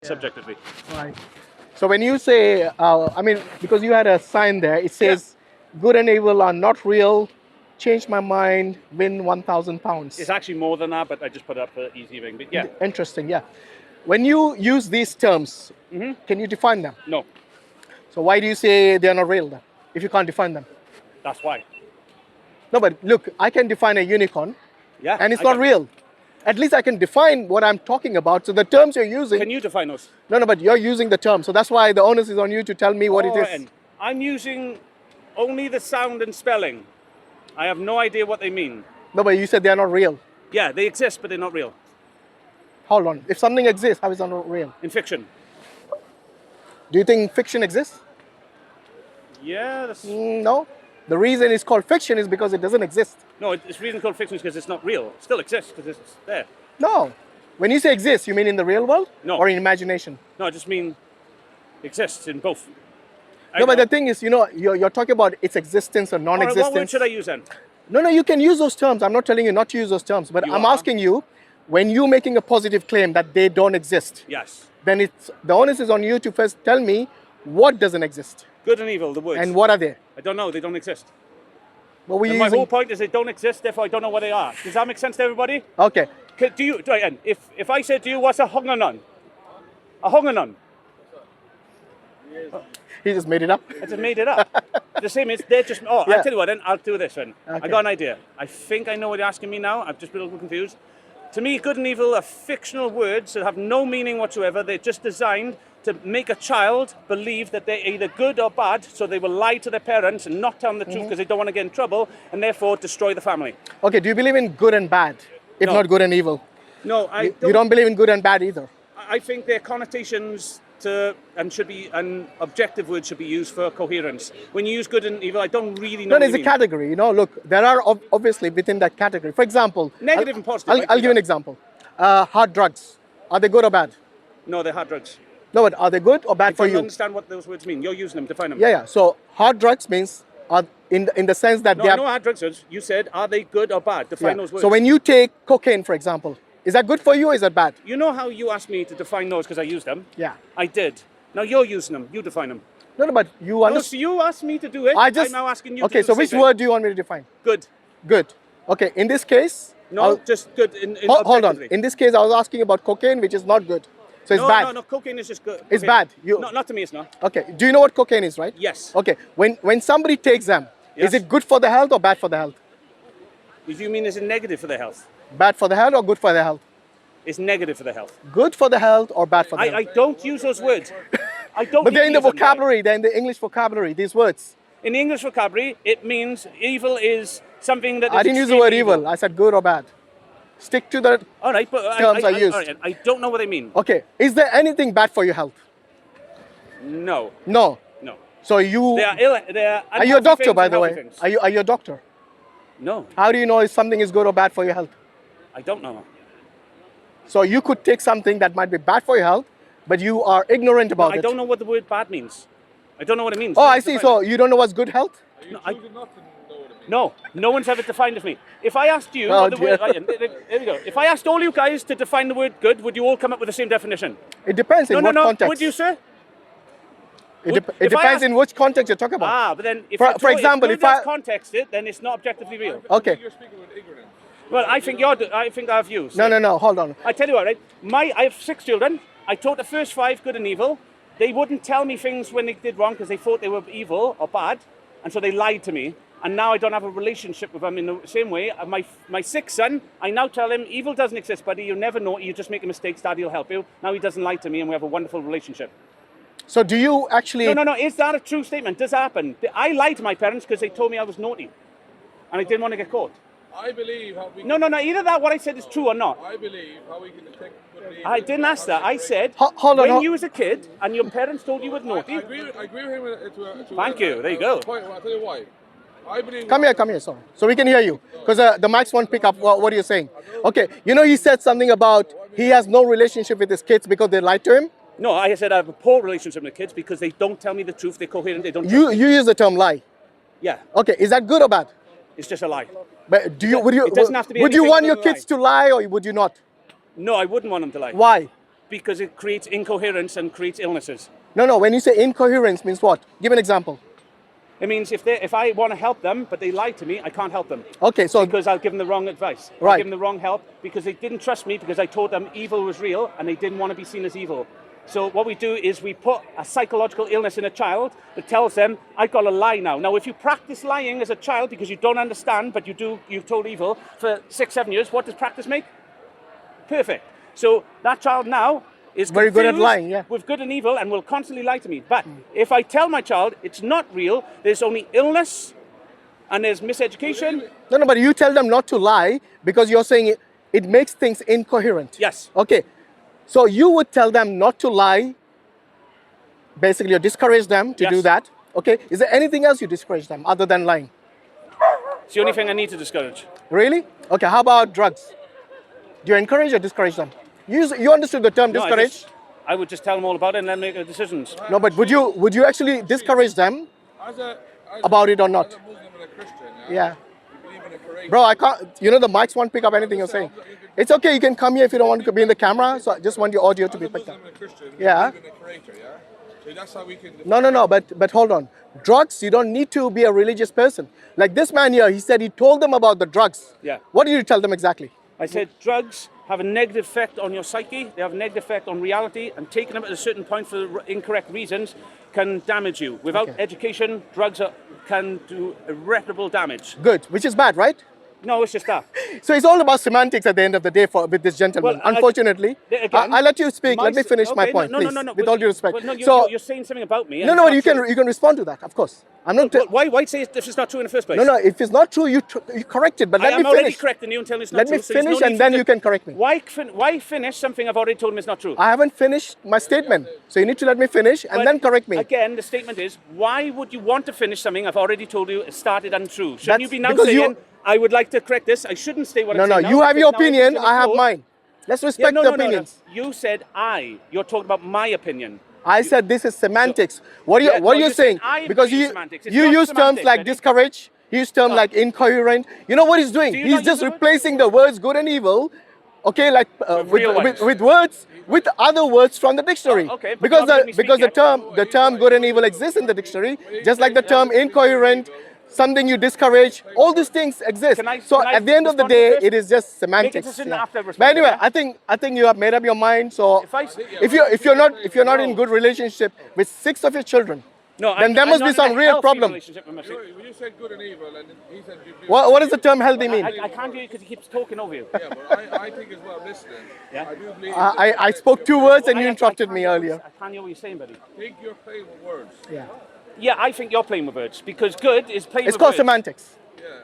subjectively. Right. So when you say, I mean, because you had a sign there, it says, "Good and evil are not real. Change my mind. Win 1,000 pounds." It's actually more than that, but I just put it up for easy thing. But yeah, Interesting. Yeah. When you use these terms, can you define them? no, So why do you say they are not real then, if you can't define them? that's why. No, but look, I can define a unicorn, Yeah, and it's I not can. real. At least I can define what I'm talking about. So the terms you're using. Can you define those? No, but you're using the term. So that's why the onus is on you to tell me what it All right, is. then. I'm using only the sound and spelling. I have no idea what they mean. No, but you said they are not real. Yeah, they exist, but they're not real. Hold on. If something exists, how is it not real? In fiction. Do you think fiction exists? Yeah, that's... No. The reason it's called fiction is because it doesn't exist. No, it's reason called fiction is because it's not real. It still exists because it's there. No. When you say exists, you mean in the real world? No. Or in imagination? No, I just mean exists in both. No, but the thing is, you're talking about its existence or All right, non-existence. what word should I use then? No, you can use those terms. I'm not telling you not to use those terms, but I'm asking you, when you're making a positive claim that they don't exist, Yes. then the onus is on you to first tell me what doesn't exist. Good and evil, the words. And what are they? I don't know, they don't exist. What were you And my using? whole point is they don't exist, therefore I don't know what they are. Does that make sense to everybody? Okay. And if I said to you, what's a honganon? A honganon. He just made it up. I just made it up. The same is, they're just, I'll tell you what then, I'll do this then. Okay. I got an idea. I think I know what you're asking me now. I've just been a little confused. To me, good and evil are fictional words that have no meaning whatsoever. They're just designed to make a child believe that they're either good or bad, so they will lie to their parents and not tell them the truth because they don't want to get in trouble, and therefore destroy the family. Okay, do you believe in good and bad, if not good and evil? No, I don't. You don't believe in good and bad either? I think their connotations and objective words should be used for coherence. When you use good and evil, I don't really know. No, there's a category. Look, there are obviously within that category. For example, negative and positive. I'll give you an example. Hard drugs. Are they good or bad? No, they're hard drugs. No, but are they good or bad for you? I don't understand what those words mean. You're using them, define them. Yeah. So hard drugs means in the sense that they are. No, hard drugs. You said, are they good or bad? Define those words. So when you take cocaine, for example, is that good for you or is that bad? You know how you asked me to define those because I used them? Yeah. I did. Now you're using them. You define them. No, but you understand. So you asked me to do it. I'm now asking you Okay, to do so which word do you want me to define? Good. Good. Okay, in this case. No, just good. Hold on. In this case, I was asking about cocaine, which is not good. So it's bad. No, cocaine is just good. It's bad. Not to me, it's not. Okay, do you know what cocaine is, right? Yes. Okay, when somebody takes them, is it good for the health or bad for the health? Do you mean is it negative for the health? Bad for the health or good for the health? It's negative for the health. Good for the health or bad for the health? I don't use those words. I don't. But they're in the vocabulary, they're in the English vocabulary, these words. In the English vocabulary, it means evil is something that is I didn't use the word evil. I said good or bad. Stick to the terms I used. All right, I don't know what they mean. Okay. Is there anything bad for your health? No. No. No. So you... Are you a doctor, by the way? Are you a doctor? No. How do you know if something is good or bad for your health? I don't know. So you could take something that might be bad for your health, but you are ignorant about it. I don't know what the word bad means. I don't know what it means. Oh, I see. So you don't know what's good health? No, no one's ever defined it for me. If I asked you what the word, there we go. If I asked all you guys to define the word good, would you all come up with the same definition? It depends in what context. Would you, sir? It depends in which context you're talking about. But then, for example, if I contexted, then it's not objectively real. Okay. You're speaking with ignorance. Well, I think I have views. No. Hold on. I tell you what, right? I have 6 children. I taught the first 5 good and evil. They wouldn't tell me things when they did wrong because they thought they were evil or bad, and so they lied to me. And now I don't have a relationship with them in the same way. My 6th son, I now tell him, evil doesn't exist, buddy. You never know. You just make mistakes. Daddy will help you. Now he doesn't lie to me, and we have a wonderful relationship. So do you actually... No. Is that a true statement? Does that happen? I lied to my parents because they told me I was naughty, and I didn't want to get caught. I believe how we can... No. Either that, what I said is true or not. I believe how we can detect... I didn't ask that. I said, when you was a kid and your parents told you were naughty... I agree with him. Thank you. There you go. I'll tell you why. I believe... Come here, sorry. So we can hear you. Because the mics won't pick up what you're saying. Okay, he said something about he has no relationship with his kids because they lied to him? No, I said I have a poor relationship with kids because they don't tell me the truth. They're coherent. They don't... You use the term lie? Yeah. Okay, is that good or bad? It's just a lie. But it doesn't have to be would you want your lie. kids to lie or would you not? No, I wouldn't want them to lie. Why? because it creates incoherence and creates illnesses. No. When you say incoherence means what? Give an example. It means if I want to help them, but they lie to me, I can't help them. Okay, so Because I'll give them the wrong advice. Right. I'll give them the wrong help because they didn't trust me because I told them evil was real and they didn't want to be seen as evil. So what we do is we put a psychological illness in a child that tells them, I've got to lie now. Now, if you practice lying as a child because you don't understand, but you've told evil for 6-7 years, what does practice make? Perfect. So that child now is Very good at confused lying, yeah. with good and evil and will constantly lie to me. But if I tell my child it's not real, there's only illness and there's miseducation. no, but you tell them not to lie because you're saying it makes things incoherent. Yes. Okay, so you would tell them not to lie, basically you discourage them to do Yes. that. Okay, is there anything else you discourage them other than lying? It's the only thing I need to discourage. Really? Okay, how about drugs? Do you encourage or discourage them? You understood the term No, discourage? I would just tell them all about it and then make their decisions. No, but would you actually discourage them As a, about it or not? As a Muslim and a Christian, Yeah. you believe in a creator. Bro, I can't, the mics won't pick up anything you're saying. It's okay, you can come here if you don't want to be in the camera, so I just want your audio to As be a picked Muslim up. and a Christian, Yeah. you believe in a creator, yeah? So that's how we can... No, but hold on. Drugs, you don't need to be a religious person. Like this man here, he said he told them about the drugs. Yeah. What did you tell them exactly? I said drugs have a negative effect on your psyche, they have a negative effect on reality, and taking them at a certain point for incorrect reasons can damage you. Without Okay. education, drugs can do irreparable damage. Good, which is bad, right? No, it's just that. So it's all about semantics at the end of the day with this gentleman. Well, Unfortunately, again, I'll let you speak. Let me s- finish my okay, point, no, please. no. With Well, all due respect. well, no, So you're saying something about me. and no, it's no, not you true. can respond to that, of course. I'm not. Why say if it's not true in the first place? No. If it's not true, you correct it. But let I me am already finish. correcting you and telling you it's not Let true. me so there's no finish need and for then to- you can correct me. Why finish something I've already told him is not true? I haven't finished my statement, so you need to let me finish and But then correct me. Again, the statement is, why would you want to finish something I've already told you started untrue? Shouldn't That's you be now because you- saying, I would like to correct this? I shouldn't say what No, I'm no, saying now, you have because your now everything's opinion, on the I have floor. mine. Let's Yeah, respect no, the no, opinions. No. You said I. You're talking about my opinion. I said this is semantics. What are you Yeah, what no, are you you're saying? saying I Because believe you semantics. It's you not use terms semantics, like Eddie. discourage, you use terms Oh. like incoherent. You know what he's doing? Do you He's not use just the word? replacing the words good and evil, okay, like With real ones. with words with other words from the dictionary. Oh, okay, but because you haven't let me speak because the yet. term good and evil exists in the dictionary, just like the term incoherent, something you discourage, all these things exist. Can I- So can I at the end of the respond to day, this? it is just semantics. decision yeah. after I've But responded, anyway, yeah? I think you have made up your mind. So If I- if you're not in good relationship with 6 of your children, No, then I'm, there I'm must not be in some a real healthy problem. relationship with my sister. You said good and evil, and he said... You believe What does the term healthy mean? I can't hear you because he keeps talking over you. Yeah, but I think as well, listening, Yeah. I do believe... I spoke 2 words and you I interrupted can't me hear what earlier. I can't hear what you're saying, buddy. I think you're playing with words. Yeah. Yeah, I think you're playing with words because good is playing It's with called words. semantics.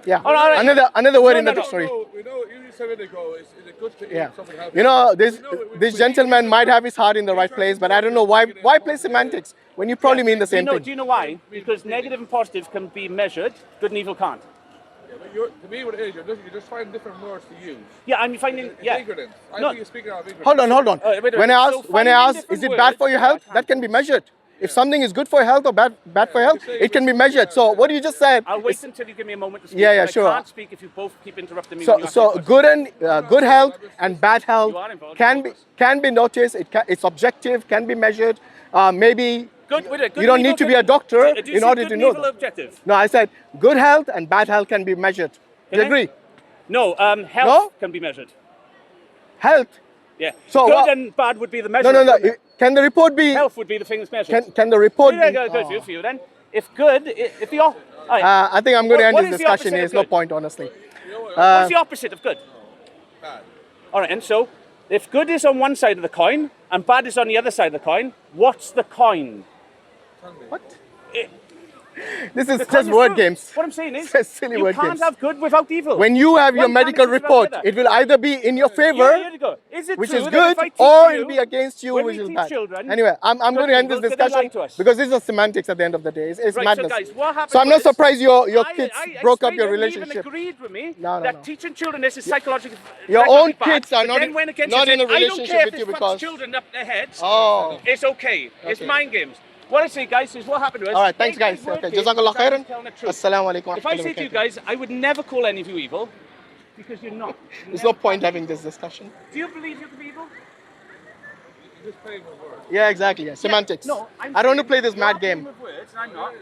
Yeah. All right. Another word No, in the no, no. dictionary. We know you said a minute ago, is it good to eat Yeah. something healthy? You know, We this know gentleman might have his heart in the right place, but I don't know why play semantics when you probably mean the Do you same know? thing. Do you know why? Because negative and positive can be measured. Good and evil can't. Yeah, but to me, what it is, you're just finding different words to use. Yeah, I'm finding. It's Yeah. ignorance. I No. think you're speaking out of ignorance. Hold on. Oh, wait, When I so ask, when I finding ask, different is it bad words- for your Yeah, I health? can't That can do be this. measured. If something is good for your health or bad for your health, say it can be which- measured. So what you just said. I'll wait is- until you give me a moment to speak. Yeah, but sure. I can't speak if you both keep interrupting me. when you ask me So questions. good health and bad health You are involved, can be noticed. It's objective, can be measured. Maybe Good, wait, good you don't and evil need to can- be a doctor do you in see order good to and know evil that. objective? No, I said good health and bad health can be measured. Do you Can I? agree? No, health No? can be measured. Health. Yeah. So good what- and bad would be the No, measure. no. Can the report be? Health would be the thing that's measured. Can the report Yeah, be? good for you then. If good, if the I think I'm going to end What this is the discussion opposite here. of There's no good? point, honestly. what's the opposite of good? Bad. All right, and so if good is on one side of the coin and bad is on the other side of the coin, what's the coin? What? It- This is the coin just is word true. games. What I'm saying is, It's silly you word can't games. have good without evil. When you have your One medical damages without report, the other. it will either be in your Yeah, favor, here you go. Is it which true is that good, if I teach or you, it'll be against you, when which we is teach bad. children, Anyway, I'm good going to end this evil, do they lie discussion to us? because this is semantics at the end of the day. It's Right, madness. so guys, what happened So I'm not was- surprised your I- kids I broke up explained your it, and relationship. Even agreed with me No, that no. teaching children this is psychologically. Your psychologically own kids bad, are but not then in- went against not you in a and said, I don't relationship care with if you it fucks because- children up their heads. Oh. It's okay. It's Okay. mind games. What I say, guys, is what happened was. All right, thanks, they guys. played word Okay, games Jazakallah without khairan. telling the truth. Assalamu alaikum. If I say to you guys, I would never call any of you evil, because you're not. There's no point having this discussion. Do you believe you can be evil? You're just playing with words. Yeah, exactly. Yeah. Semantics. No, I don't want to play this you are mad playing game. with words, and I'm not.